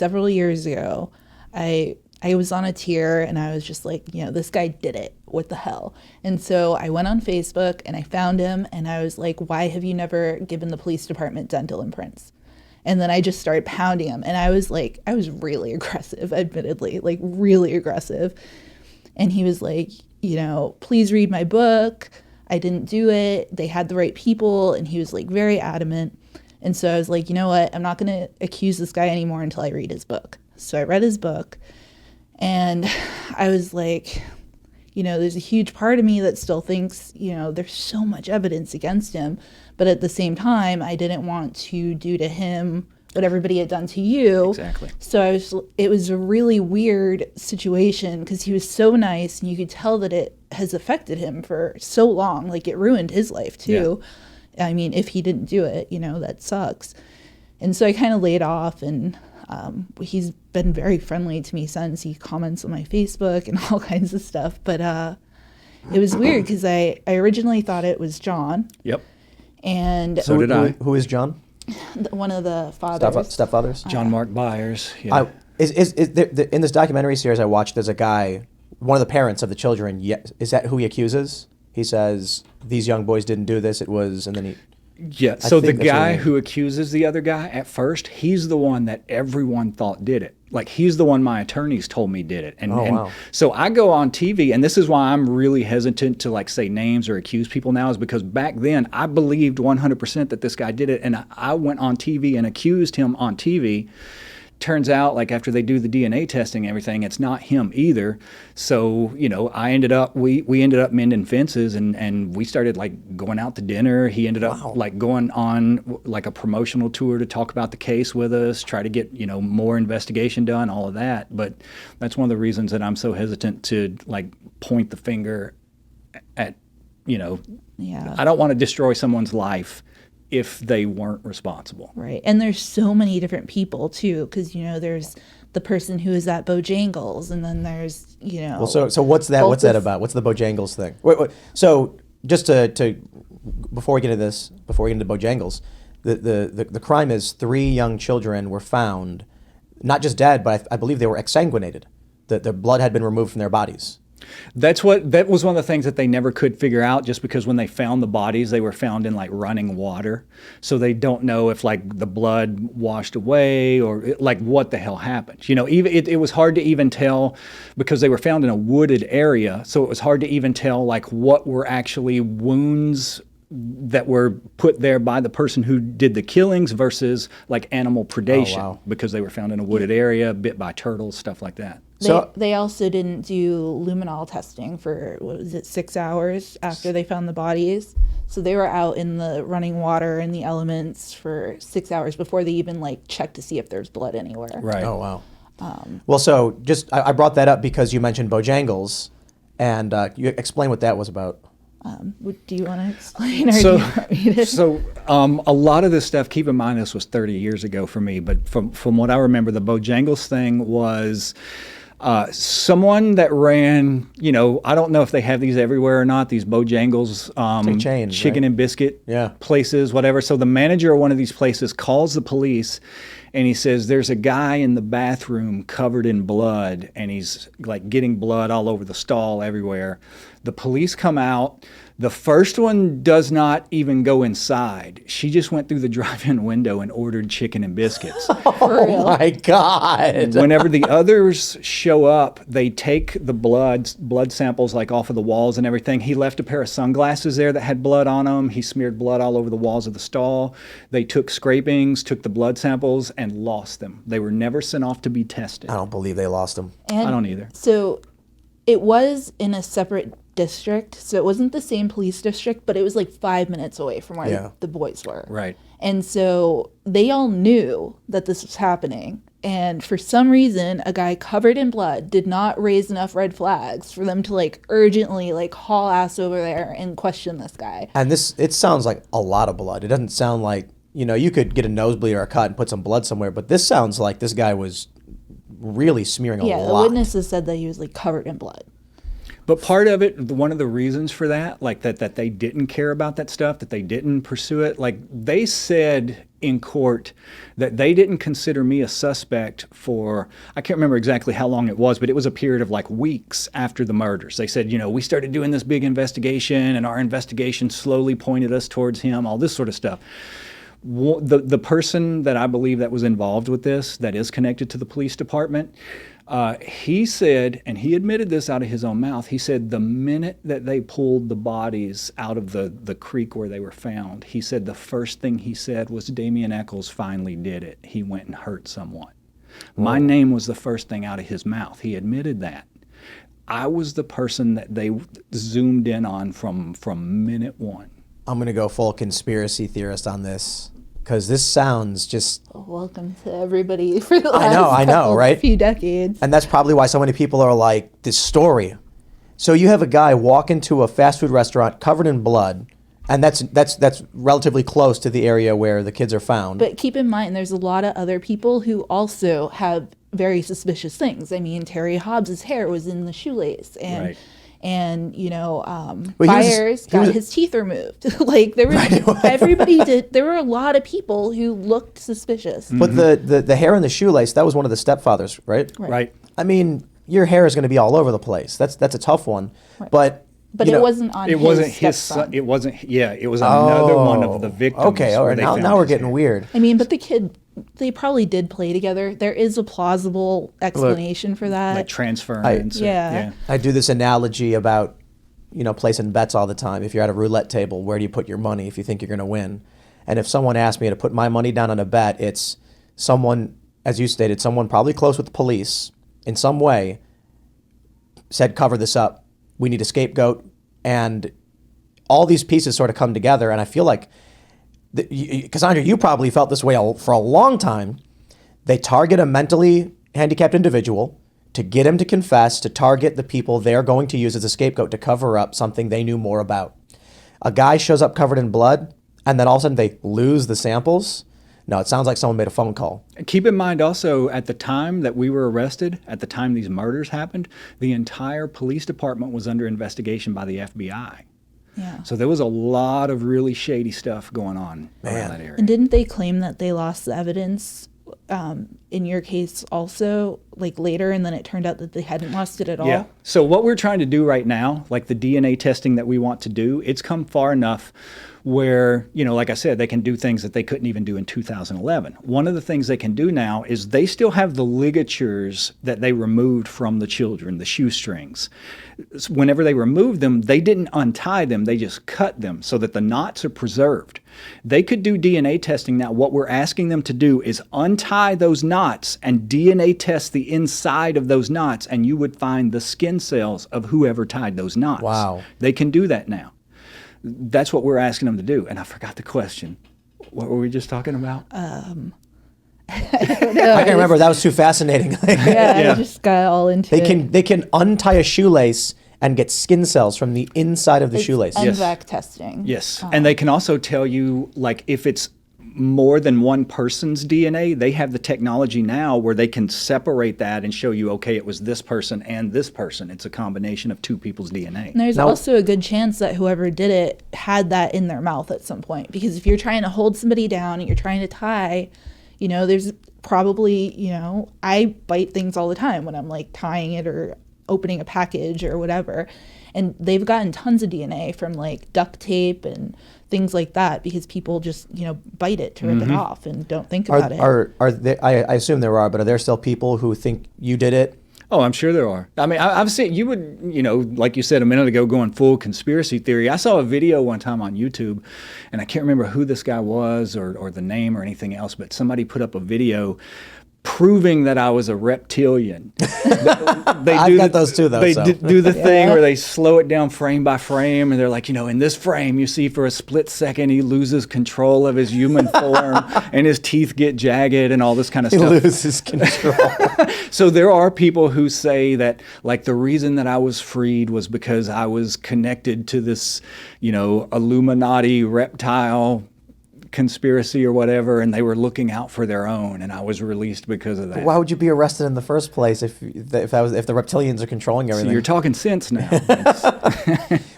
several years ago, I was on a tear and I was just like, this guy did it. What the hell? And so I went on Facebook and I found him and I was like, why have you never given the police department dental imprints? And then I just started pounding him. And I was really aggressive, admittedly, like really aggressive. And he was like, please read my book. I didn't do it. They had the right people. And he was like very adamant. And so I was like, you know what? I'm not going to accuse this guy anymore until I read his book. So I read his book. And I was like, there's a huge part of me that still thinks, there's so much evidence against him. But at the same time, I didn't want to do to him what everybody had done to you. Exactly. So it was a really weird situation because he was so nice and you could tell that it has affected him for so long. Like it ruined his life too. Yeah. I mean, if he didn't do it, that sucks. And so I kind of laid off and he's been very friendly to me since. He comments on my Facebook and all kinds of stuff. But it was weird because I originally thought it was John. Yep. And so did I. Who is John? One of the fathers. Stepfathers? John Mark Byers. Yeah. Is there, in this documentary series I watched, there's a guy, one of the parents of the children. Is that who he accuses? He says, these young boys didn't do this. It was, and then he... Yeah, so the guy who accuses the other guy at first, he's the one that everyone thought did it. Like, he's the one my attorneys told me did it. And so I go on TV, and this is why I'm really hesitant to, say names or accuse people now, is because back then I believed 100% that this guy did it, and I went on TV and accused him on TV. Turns out, after they do the DNA testing and everything, it's not him either. So, I ended up, we ended up mending fences and we started going out to dinner. He ended up going on a promotional tour to talk about the case with us, try to get, more investigation done, all of that. But that's one of the reasons that I'm so hesitant to point the finger at, I don't want to destroy someone's life if they weren't responsible. Right. And there's so many different people too, because there's the person who is at Bojangles, and then there's Well, so what's that? What's that about? What's the Bojangles thing? Wait. So just to before we get into this, before we get into Bojangles, the crime is 3 young children were found, not just dead, but I believe they were exsanguinated. The blood had been removed from their bodies. That was one of the things that they never could figure out, just because when they found the bodies, they were found in running water. So they don't know if the blood washed away or what the hell happened. Even it was hard to even tell because they were found in a wooded area. So it was hard to even tell what were actually wounds that were put there by the person who did the killings versus animal predation, because they were found in a wooded area, bit by turtles, stuff like that. They also didn't do luminol testing for, 6 hours after they found the bodies. So they were out in the running water and the elements for 6 hours before they even checked to see if there's blood anywhere. Right. Oh, wow. Well, so I brought that up because you mentioned Bojangles, and you explain what that was about. Do you want to explain? Or do you want me to? So a lot of this stuff, keep in mind this was 30 years ago for me, but from what I remember, the Bojangles thing was someone that ran, I don't know if they have these everywhere or not, these Bojangles chains, chicken right? and biscuit places, whatever. So the manager of one of these places calls the police and he says, there's a guy in the bathroom covered in blood, and he's getting blood all over the stall everywhere. The police come out. The first one does not even go inside. She just went through the drive-in window and ordered chicken and biscuits. Oh my God. Whenever the others show up, they take the blood samples off of the walls and everything. He left a pair of sunglasses there that had blood on them. He smeared blood all over the walls of the stall. They took scrapings, took the blood samples, and lost them. They were never sent off to be tested. I don't believe they lost them. And I don't either. So it was in a separate district, so it wasn't the same police district, but it was 5 minutes away from where the boys were. Right. And so they all knew that this was happening, and for some reason a guy covered in blood did not raise enough red flags for them to urgently haul ass over there and question this guy. And it sounds like a lot of blood. It doesn't sound like, you could get a nosebleed or a cut and put some blood somewhere, but this sounds like this guy was really smearing a lot. Yeah, the witnesses said that he was covered in blood. But part of it, one of the reasons for that, that they didn't care about that stuff, that they didn't pursue it, they said in court that they didn't consider me a suspect for, I can't remember exactly how long it was, but it was a period of like weeks after the murders. They said, we started doing this big investigation and our investigation slowly pointed us towards him, all this sort of stuff. The person that I believe that was involved with this, that is connected to the police department, he said, and he admitted this out of his own mouth, he said the minute that they pulled the bodies out of the creek where they were found, he said the first thing he said was Damien Echols finally did it. He went and hurt someone. My name was the first thing out of his mouth. He admitted that. I was the person that they zoomed in on from minute one. I'm going to go full conspiracy theorist on this because this sounds just... Welcome to everybody for the last right? few decades. And that's probably why so many people are like, this story. So you have a guy walk into a fast food restaurant covered in blood, and that's relatively close to the area where the kids are found. But keep in mind, there's a lot of other people who also have very suspicious things. I mean, Terry Hobbs's hair was in the shoelace, and... Right. And Byers got his teeth removed. Like there was everybody did. There were a lot of people who looked suspicious. But the hair in the shoelace, that was one of the stepfathers, right? Right. I mean, your hair is going to be all over the place. That's a tough one. Right. But it wasn't on. It wasn't his son. It wasn't. Yeah, it was another one of the victims. Okay, all right. Now we're getting weird. I mean, but the kid. They probably did play together. There is a plausible explanation for that. Like transference. Yeah. I do this analogy about, placing bets all the time. If you're at a roulette table, where do you put your money if you think you're going to win? And if someone asked me to put my money down on a bet, it's someone, as you stated, someone probably close with the police in some way said, cover this up. We need a scapegoat. And all these pieces sort of come together. And I feel like, Cassandra, you probably felt this way for a long time. They target a mentally handicapped individual to get him to confess, to target the people they're going to use as a scapegoat to cover up something they knew more about. A guy shows up covered in blood, and then all of a sudden they lose the samples. No, it sounds like someone made a phone call. Keep in mind also, at the time that we were arrested, at the time these murders happened, the entire police department was under investigation by the FBI. Yeah. So there was a lot of really shady stuff going on around that area. And didn't they claim that they lost the evidence in your case also, like later, and then it turned out that they hadn't lost it at all? Yeah. So what we're trying to do right now, like the DNA testing that we want to do, it's come far enough where, like I said, they can do things that they couldn't even do in 2011. One of the things they can do now is they still have the ligatures that they removed from the children, the shoestrings. Whenever they removed them, they didn't untie them, they just cut them so that the knots are preserved. They could do DNA testing now. What we're asking them to do is untie those knots and DNA test the inside of those knots, and you would find the skin cells of whoever tied those knots. Wow. They can do that now. That's what we're asking them to do. And I forgot the question. What were we just talking about? I don't know. I can't remember. That was too fascinating. I just got all into it. They can untie a shoelace and get skin cells from the inside of the shoelace. NVAC testing. Yes. And they can also tell you, like, if it's more than one person's DNA, they have the technology now where they can separate that and show you, okay, it was this person and this person. It's a combination of two people's DNA. And there's also a good chance that whoever did it had that in their mouth at some point. Because if you're trying to hold somebody down and you're trying to tie, there's probably, I bite things all the time when I'm like tying it or opening a package or whatever. And they've gotten tons of DNA from like duct tape and things like that because people just, bite it to rip it off and don't think about it. Are there, I assume there are, but are there still people who think you did it? Oh, I'm sure there are. I mean, I've seen, you would, like you said a minute ago, going full conspiracy theory. I saw a video one time on YouTube, and I can't remember who this guy was or the name or anything else, but somebody put up a video proving that I was a reptilian. I've got those too, though. They do the thing where they slow it down frame by frame, and they're like, in this frame, you see for a split second he loses control of his human form, and his teeth get jagged and all this kind of stuff. He loses control. So there are people who say that, like, the reason that I was freed was because I was connected to this, Illuminati reptile conspiracy or whatever, and they were looking out for their own, and I was released because of that. But why would you be arrested in the first place if the reptilians are controlling everything? So you're talking sense now.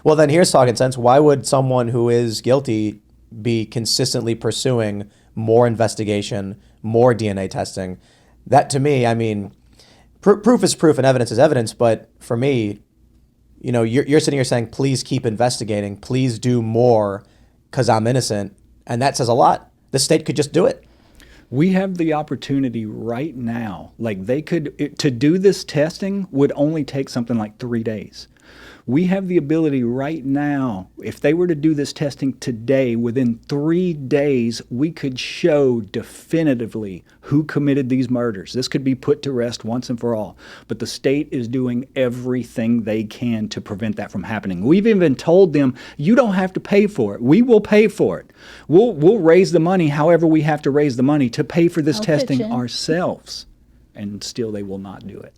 Well, then here's talking sense. Why would someone who is guilty be consistently pursuing more investigation, more DNA testing. That to me, I mean, proof is proof and evidence is evidence. But for me, you're sitting here saying, please keep investigating, please do more because I'm innocent. And that says a lot. The state could just do it. We have the opportunity right now. Like to do this testing would only take something like 3 days. We have the ability right now, if they were to do this testing today, within 3 days, we could show definitively who committed these murders. This could be put to rest once and for all. But the state is doing everything they can to prevent that from happening. We've even told them, you don't have to pay for it. We will pay for it. We'll raise the money however we have to raise the money to pay for this testing ourselves. And still they will not do it.